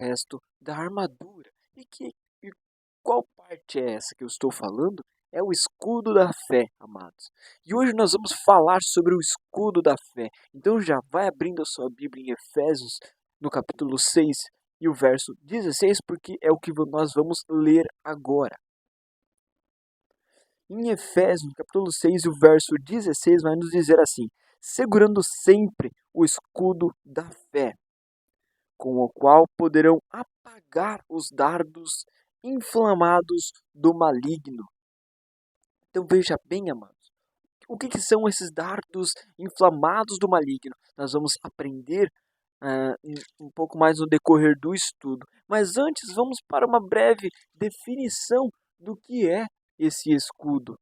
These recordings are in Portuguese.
resto da armadura. E qual parte é essa que eu estou falando? É o escudo da fé, amados. E hoje nós vamos falar sobre o escudo da fé. Então já vai abrindo a sua Bíblia em Efésios, no capítulo 6 e o verso 16, porque é o que nós vamos ler agora. Em Efésios, no capítulo 6 e o verso 16, vai nos dizer assim: segurando sempre o escudo da fé, com o qual poderão apagar os dardos inflamados do maligno. Então veja bem, amados, o que são esses dardos inflamados do maligno? Nós vamos aprender um pouco mais no decorrer do estudo. Mas antes, vamos para uma breve definição do que é esse escudo.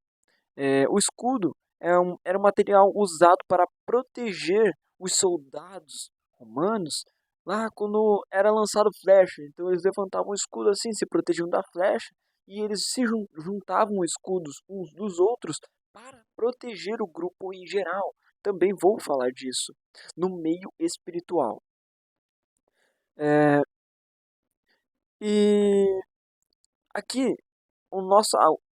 O escudo era um material usado para proteger os soldados romanos lá quando era lançado flecha. Então eles levantavam o escudo assim, se protegiam da flecha, e eles se juntavam escudos uns dos outros para proteger o grupo em geral. Também vou falar disso no meio espiritual. E aqui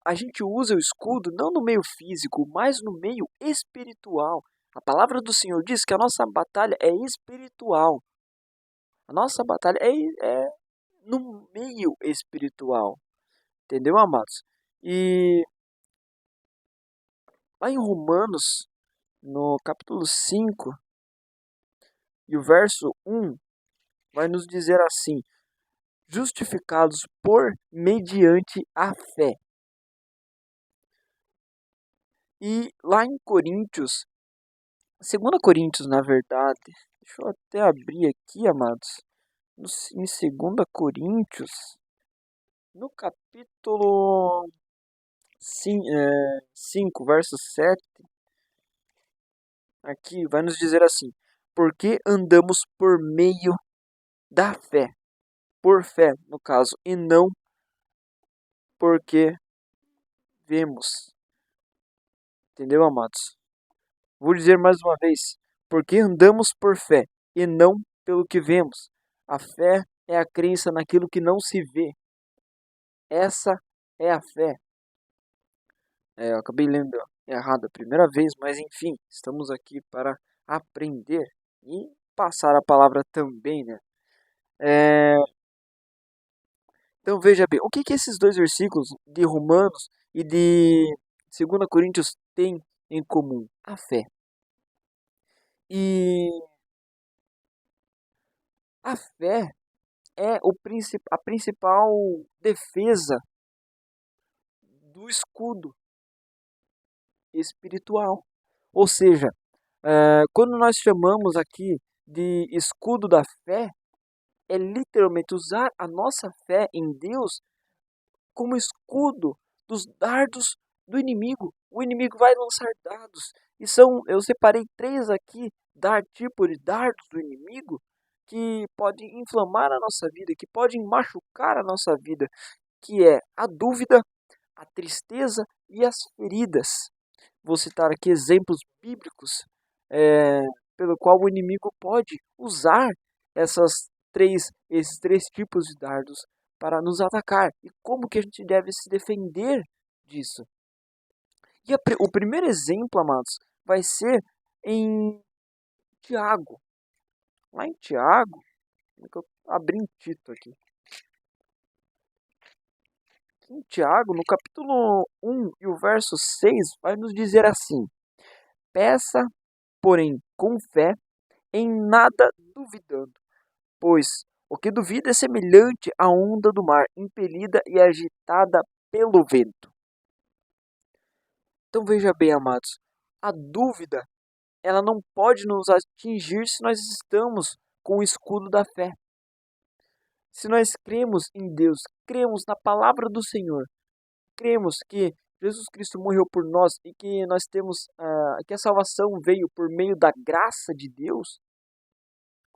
a gente usa o escudo não no meio físico, mas no meio espiritual. A palavra do Senhor diz que a nossa batalha é espiritual. A nossa batalha é no meio espiritual. Entendeu, amados? E lá em Romanos, no capítulo 5 e o verso 1, vai nos dizer assim: justificados por mediante a fé. E lá em Coríntios, 2 Coríntios, na verdade, deixa eu até abrir aqui, amados, em 2 Coríntios, no capítulo 5, verso 7, aqui vai nos dizer assim: porque andamos por meio da fé, por fé, no caso, e não porque vemos. Entendeu, amados? Vou dizer mais uma vez: porque andamos por fé e não pelo que vemos. A fé é a crença naquilo que não se vê. Essa é a fé. Eu acabei lendo errado a primeira vez, mas enfim, estamos aqui para aprender e passar a palavra também, né? Então veja bem, o que esses dois versículos de Romanos e de 2 Coríntios têm em comum? A fé. E a fé é a principal defesa do escudo espiritual. Ou seja, quando nós chamamos aqui de escudo da fé, é literalmente usar a nossa fé em Deus como escudo dos dardos do inimigo. O inimigo vai lançar dardos. Eu separei 3 aqui, tipo de dardos do inimigo, que podem inflamar a nossa vida, que podem machucar a nossa vida, que é a dúvida, a tristeza e as feridas. Vou citar aqui exemplos bíblicos pelo qual o inimigo pode usar esses três tipos de dardos para nos atacar. E como que a gente deve se defender disso? E o primeiro exemplo, amados, vai ser em Tiago. Lá em Tiago, eu abri um Tito aqui. Em Tiago, no capítulo 1 e o verso 6, vai nos dizer assim: peça, porém, com fé, em nada duvidando, pois o que duvida é semelhante à onda do mar, impelida e agitada pelo vento. Então veja bem, amados, a dúvida, ela não pode nos atingir se nós estamos com o escudo da fé. Se nós cremos em Deus, cremos na palavra do Senhor, cremos que Jesus Cristo morreu por nós e que nós temos que a salvação veio por meio da graça de Deus,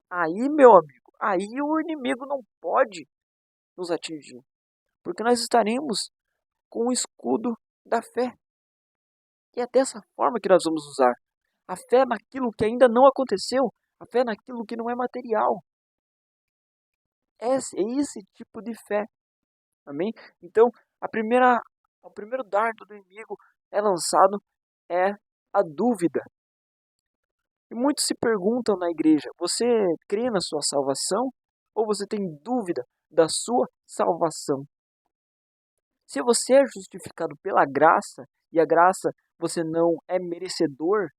aí, meu amigo, aí o inimigo não pode nos atingir, porque nós estaremos com o escudo da fé. E é dessa forma que nós vamos usar a fé naquilo que ainda não aconteceu, a fé naquilo que não é material. esse tipo de fé. Amém? Então, o primeiro dardo do inimigo é lançado é a dúvida. E muitos se perguntam na igreja: você crê na sua salvação ou você tem dúvida da sua salvação? Se você é justificado pela graça e a graça você não é merecedor,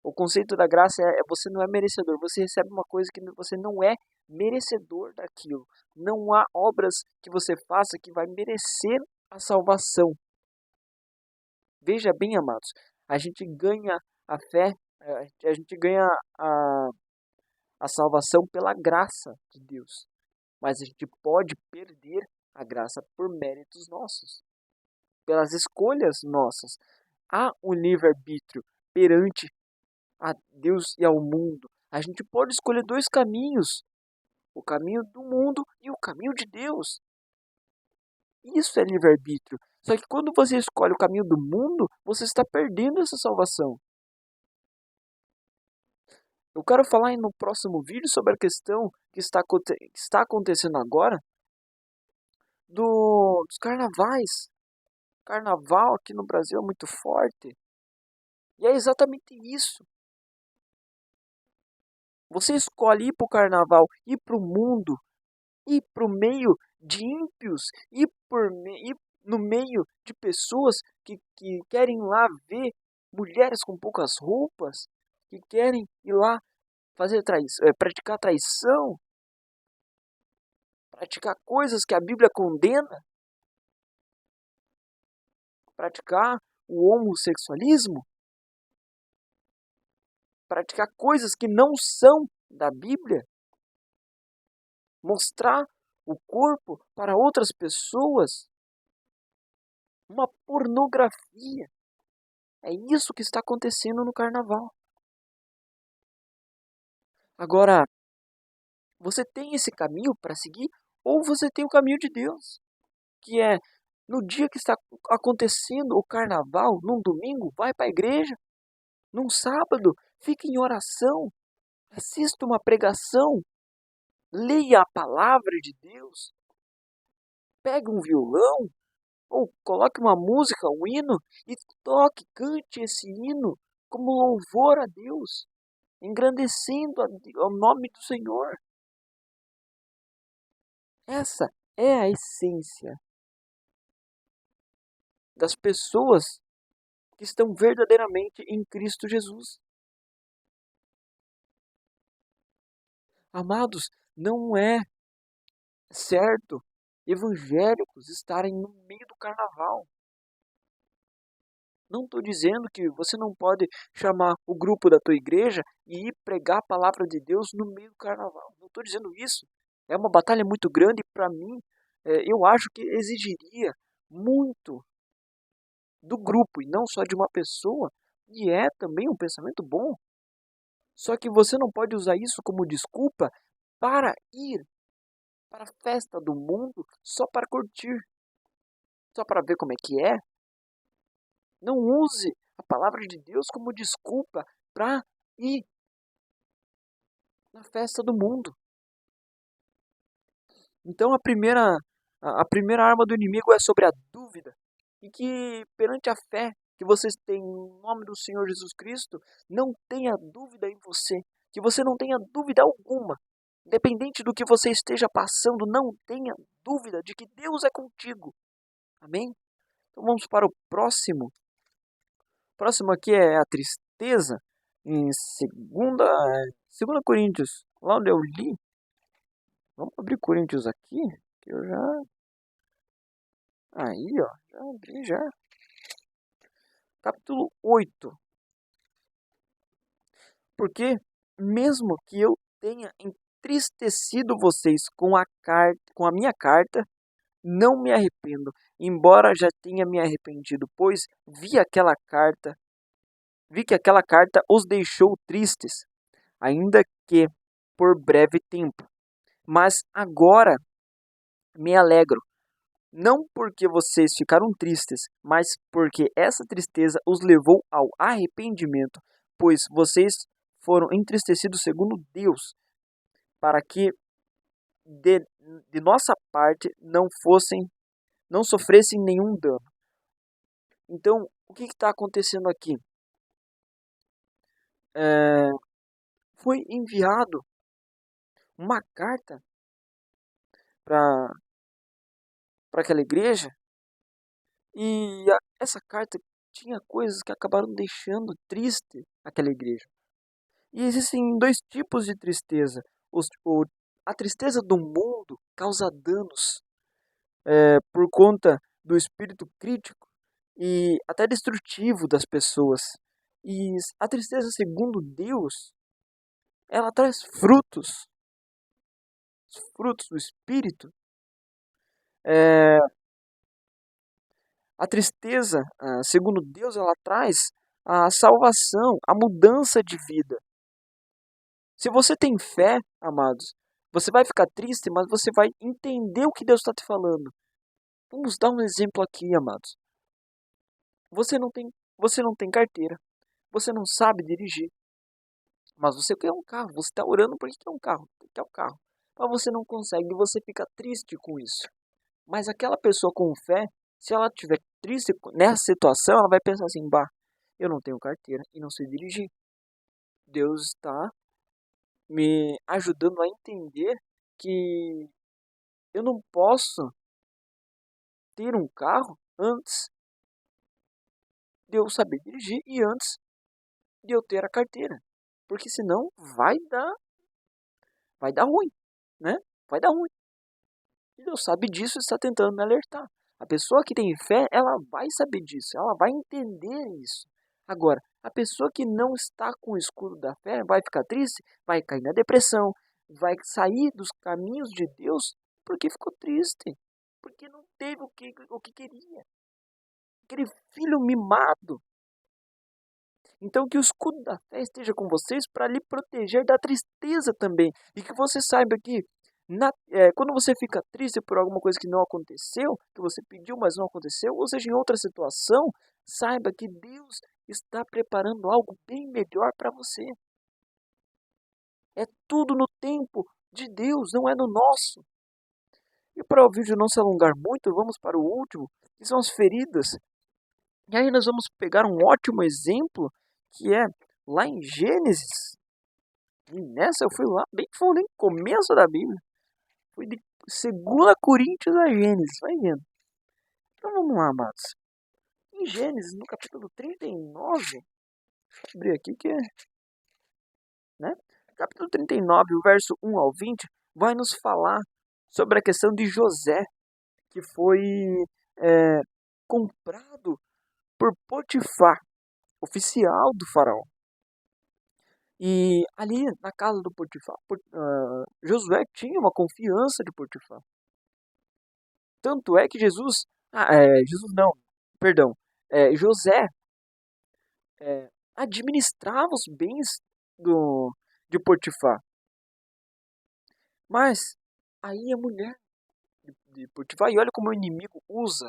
o conceito da graça é você não é merecedor, você recebe uma coisa que você não é merecedor daquilo. Não há obras que você faça que vai merecer a salvação. Veja bem, amados, a gente ganha a fé, a gente ganha a, a salvação pela graça de Deus. Mas a gente pode perder a graça por méritos nossos, pelas escolhas nossas. Há um livre-arbítrio perante a Deus e ao mundo. A gente pode escolher dois caminhos: o caminho do mundo e o caminho de Deus. Isso é livre-arbítrio. Só que quando você escolhe o caminho do mundo, você está perdendo essa salvação. Eu quero falar no próximo vídeo sobre a questão que está acontecendo agora dos carnavais. Carnaval aqui no Brasil é muito forte. E é exatamente isso. Você escolhe ir para o carnaval, ir para o mundo, ir para o meio de ímpios, ir no meio de pessoas que querem ir lá ver mulheres com poucas roupas, que querem ir lá praticar traição, praticar coisas que a Bíblia condena, praticar o homossexualismo, praticar coisas que não são da Bíblia, mostrar o corpo para outras pessoas, uma pornografia. É isso que está acontecendo no carnaval. Agora, você tem esse caminho para seguir ou você tem o caminho de Deus, que é no dia que está acontecendo o carnaval, num domingo, vai para a igreja, num sábado, fique em oração, assista uma pregação, leia a palavra de Deus, pegue um violão ou coloque uma música, um hino e toque, cante esse hino como louvor a Deus, engrandecendo ao nome do Senhor. Essa é a essência das pessoas que estão verdadeiramente em Cristo Jesus. Amados, não é certo evangélicos estarem no meio do carnaval. Não estou dizendo que você não pode chamar o grupo da tua igreja e ir pregar a palavra de Deus no meio do carnaval. Não estou dizendo isso. É uma batalha muito grande para mim. Eu acho que exigiria muito do grupo e não só de uma pessoa. E é também um pensamento bom. Só que você não pode usar isso como desculpa para ir para a festa do mundo só para curtir, só para ver como é que é. Não use a palavra de Deus como desculpa para ir na festa do mundo. Então a primeira arma do inimigo é sobre a dúvida. E que perante a fé que vocês têm no nome do Senhor Jesus Cristo, não tenha dúvida em você. Que você não tenha dúvida alguma. Independente do que você esteja passando, não tenha dúvida de que Deus é contigo. Amém? Então vamos para o próximo. O próximo aqui é a tristeza. Em segunda Coríntios, lá onde eu li. Vamos abrir Coríntios aqui, que eu já... Aí, ó, já abri já. Capítulo 8. Porque mesmo que eu tenha entristecido vocês com a minha carta, não me arrependo, embora já tenha me arrependido, pois vi que aquela carta os deixou tristes, ainda que por breve tempo. Mas agora me alegro, não porque vocês ficaram tristes, mas porque essa tristeza os levou ao arrependimento, pois vocês foram entristecidos segundo Deus, para que de nossa parte não sofressem nenhum dano. Então, o que está acontecendo aqui? Foi enviado uma carta para aquela igreja e essa carta tinha coisas que acabaram deixando triste aquela igreja. E existem dois tipos de tristeza. A tristeza do mundo causa danos por conta do espírito crítico e até destrutivo das pessoas. E a tristeza segundo Deus, ela traz frutos, os frutos do espírito. A tristeza, segundo Deus, ela traz a salvação, a mudança de vida. Se você tem fé, amados, você vai ficar triste, mas você vai entender o que Deus está te falando. Vamos dar um exemplo aqui, amados. Você não tem carteira, você não sabe dirigir, mas você quer um carro, você está orando porque quer um carro, quer um carro. Mas você não consegue e você fica triste com isso. Mas aquela pessoa com fé, se ela estiver triste nessa situação, ela vai pensar assim, bah, eu não tenho carteira e não sei dirigir. Deus está me ajudando a entender que eu não posso ter um carro antes de eu saber dirigir e antes de eu ter a carteira. Porque senão vai dar ruim, né? Vai dar ruim. E Deus sabe disso e está tentando me alertar. A pessoa que tem fé, ela vai saber disso, ela vai entender isso. Agora, a pessoa que não está com o escudo da fé vai ficar triste, vai cair na depressão, vai sair dos caminhos de Deus porque ficou triste, porque não teve o que queria. Aquele filho mimado. Então que o escudo da fé esteja com vocês para lhe proteger da tristeza também. E que você saiba que quando você fica triste por alguma coisa que não aconteceu, que você pediu, mas não aconteceu, ou seja, em outra situação, saiba que Deus está preparando algo bem melhor para você. É tudo no tempo de Deus, não é no nosso. E para o vídeo não se alongar muito, vamos para o último, que são as feridas. E aí nós vamos pegar um ótimo exemplo, que é lá em Gênesis. E nessa eu fui lá, bem falei, começo da Bíblia. Fui de 2 Coríntios a Gênesis, vai vendo. Então vamos lá, amados. Em Gênesis, no capítulo 39, deixa eu abrir aqui que é, né? Capítulo 39, o verso 1 ao 20, vai nos falar sobre a questão de José, que foi comprado por Potifar, oficial do faraó. E ali na casa do Potifar, Josué tinha uma confiança de Potifar. Tanto é que Jesus não, perdão, José administrava os bens de Potifar. Mas aí a mulher de Potifar, e olha como o inimigo usa,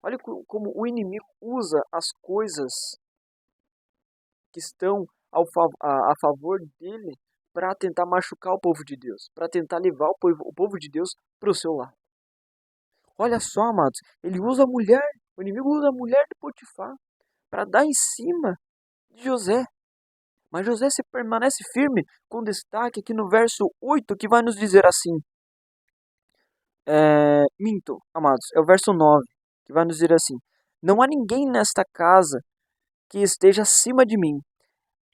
olha como o inimigo usa as coisas que estão a favor dele para tentar machucar o povo de Deus, para tentar levar o povo de Deus para o seu lado. Olha só, amados, o inimigo usa a mulher de Potifar para dar em cima de José. Mas José se permanece firme, com destaque aqui no verso 8, que vai nos dizer assim. Minto, amados, é o verso 9, que vai nos dizer assim. Não há ninguém nesta casa que esteja acima de mim.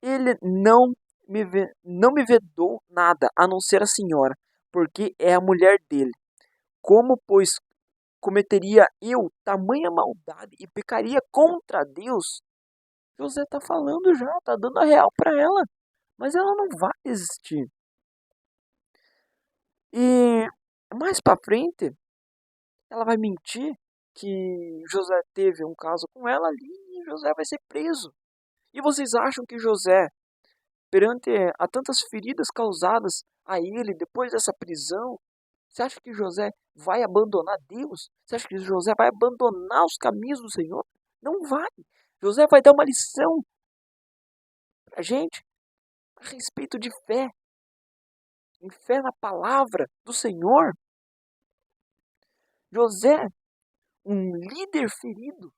Ele não me vedou nada, a não ser a senhora, porque é a mulher dele. Como, pois, cometeria eu tamanha maldade e pecaria contra Deus? José está falando já, está dando a real para ela, mas ela não vai desistir. E mais para frente, ela vai mentir que José teve um caso com ela ali e José vai ser preso. E vocês acham que José, perante a tantas feridas causadas a ele depois dessa prisão, você acha que José vai abandonar Deus? Você acha que José vai abandonar os caminhos do Senhor? Não vai. José vai dar uma lição para a gente a respeito de fé. em fé na palavra do Senhor. José, um líder ferido.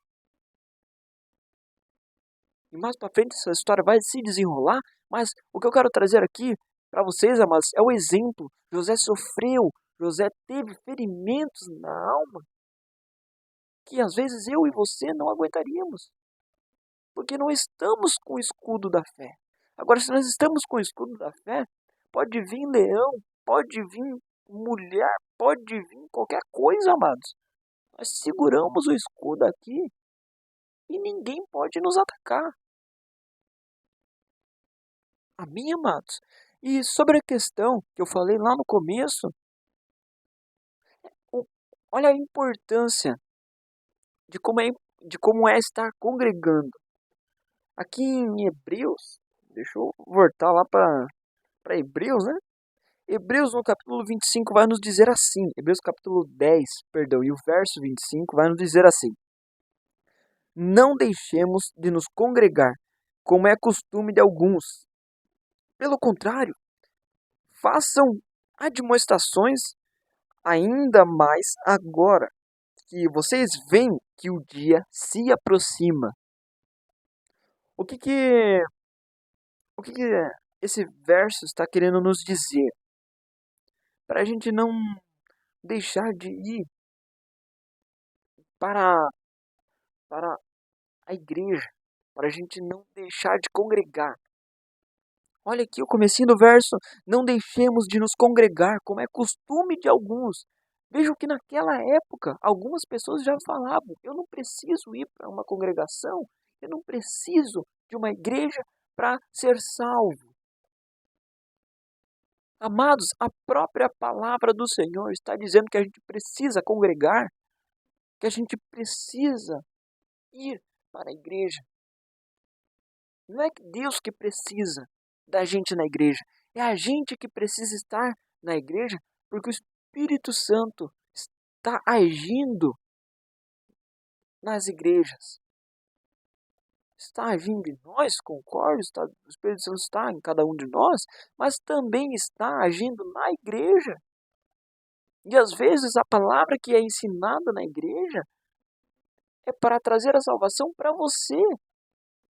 E mais para frente essa história vai se desenrolar, mas o que eu quero trazer aqui para vocês, amados, é o exemplo. José sofreu, José teve ferimentos na alma que às vezes eu e você não aguentaríamos, porque não estamos com o escudo da fé. Agora, se nós estamos com o escudo da fé, pode vir leão, pode vir mulher, pode vir qualquer coisa, amados. Nós seguramos o escudo aqui e ninguém pode nos atacar. Amém, amados? E sobre a questão que eu falei lá no começo, olha a importância de como é estar congregando. Aqui em Hebreus, deixa eu voltar lá para Hebreus, né? Hebreus no capítulo 25 vai nos dizer assim, Hebreus capítulo 10, perdão, e o verso 25 vai nos dizer assim: não deixemos de nos congregar, como é costume de alguns. Pelo contrário, façam admoestações ainda mais agora que vocês veem que o dia se aproxima. O que que, o que que esse verso está querendo nos dizer? Para a gente não deixar de ir para, para a igreja, para a gente não deixar de congregar. Olha aqui o comecinho do verso, não deixemos de nos congregar, como é costume de alguns. Vejam que naquela época, algumas pessoas já falavam, eu não preciso ir para uma congregação, eu não preciso de uma igreja para ser salvo. Amados, a própria palavra do Senhor está dizendo que a gente precisa congregar, que a gente precisa ir para a igreja. Não é que Deus que precisa da gente na igreja, é a gente que precisa estar na igreja, porque o Espírito Santo está agindo nas igrejas. Está agindo em nós, concordo, o Espírito Santo está em cada um de nós, mas também está agindo na igreja. E às vezes a palavra que é ensinada na igreja é para trazer a salvação para você,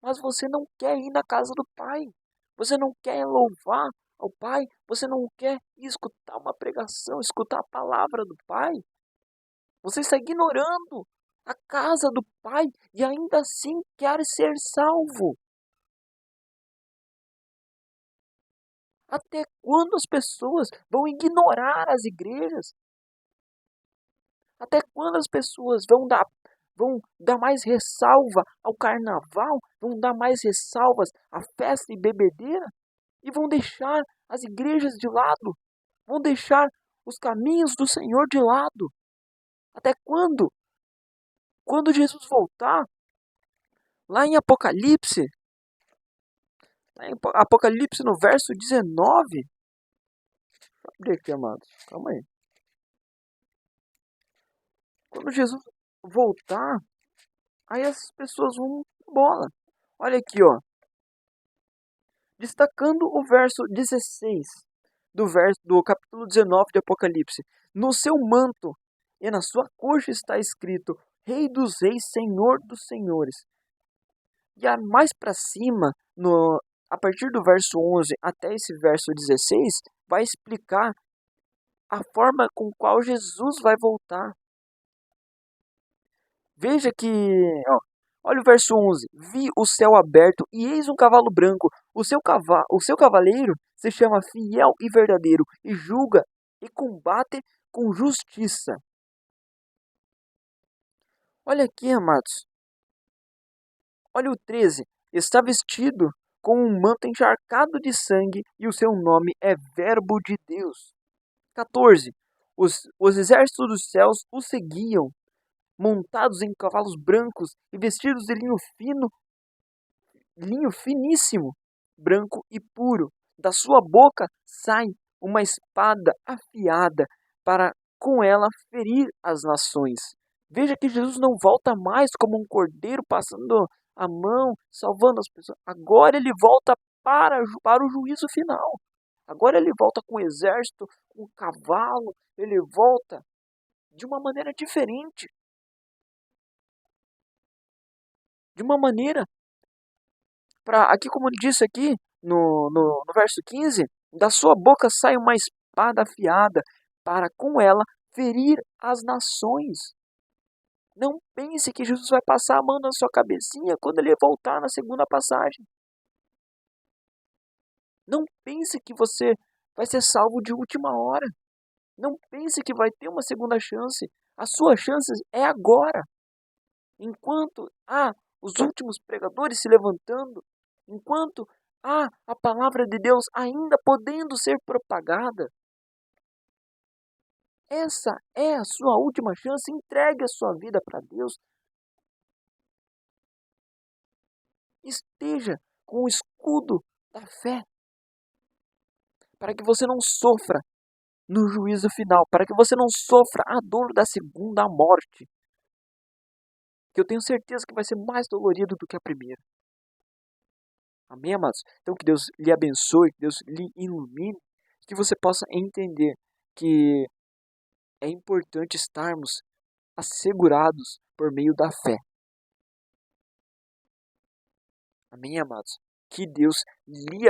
mas você não quer ir na casa do Pai, você não quer louvar ao Pai, você não quer escutar uma pregação, escutar a palavra do Pai. Você está ignorando a casa do Pai e ainda assim quer ser salvo. Até quando as pessoas vão ignorar as igrejas? Até quando as pessoas vão dar mais ressalva ao carnaval? Vão dar mais ressalvas à festa e bebedeira? E vão deixar as igrejas de lado? Vão deixar os caminhos do Senhor de lado? Até quando? Quando Jesus voltar, lá em Apocalipse no verso 19, abrir aqui, amados, calma aí. Quando Jesus voltar, aí as pessoas vão bola. Olha aqui, ó. Destacando o verso 16 do capítulo 19 de Apocalipse. No seu manto e na sua coxa está escrito Rei dos Reis, Senhor dos Senhores. E mais para cima, a partir do verso 11 até esse verso 16, vai explicar a forma com qual Jesus vai voltar. Veja que, ó, olha o verso 11. Vi o céu aberto e eis um cavalo branco. O seu cavaleiro se chama Fiel e Verdadeiro e julga e combate com justiça. Olha aqui, amados. Olha o 13. Está vestido com um manto encharcado de sangue e o seu nome é Verbo de Deus. 14. Os exércitos dos céus o seguiam, montados em cavalos brancos e vestidos de linho finíssimo, branco e puro. Da sua boca sai uma espada afiada para com ela ferir as nações. Veja que Jesus não volta mais como um cordeiro passando a mão, salvando as pessoas. Agora ele volta para o juízo final. Agora ele volta com exército, com cavalo, ele volta de uma maneira diferente. De uma maneira, aqui como disse aqui no verso 15, da sua boca sai uma espada afiada, para com ela ferir as nações. Não pense que Jesus vai passar a mão na sua cabecinha quando ele voltar na segunda passagem. Não pense que você vai ser salvo de última hora. Não pense que vai ter uma segunda chance. A sua chance é agora. Enquanto há os últimos pregadores se levantando, enquanto há a palavra de Deus ainda podendo ser propagada, essa é a sua última chance. Entregue a sua vida para Deus. Esteja com o escudo da fé, para que você não sofra no juízo final, para que você não sofra a dor da segunda morte, que eu tenho certeza que vai ser mais dolorido do que a primeira. Amém, amados? Então que Deus lhe abençoe, que Deus lhe ilumine, que você possa entender que é importante estarmos assegurados por meio da fé. Amém, amados? Que Deus lhe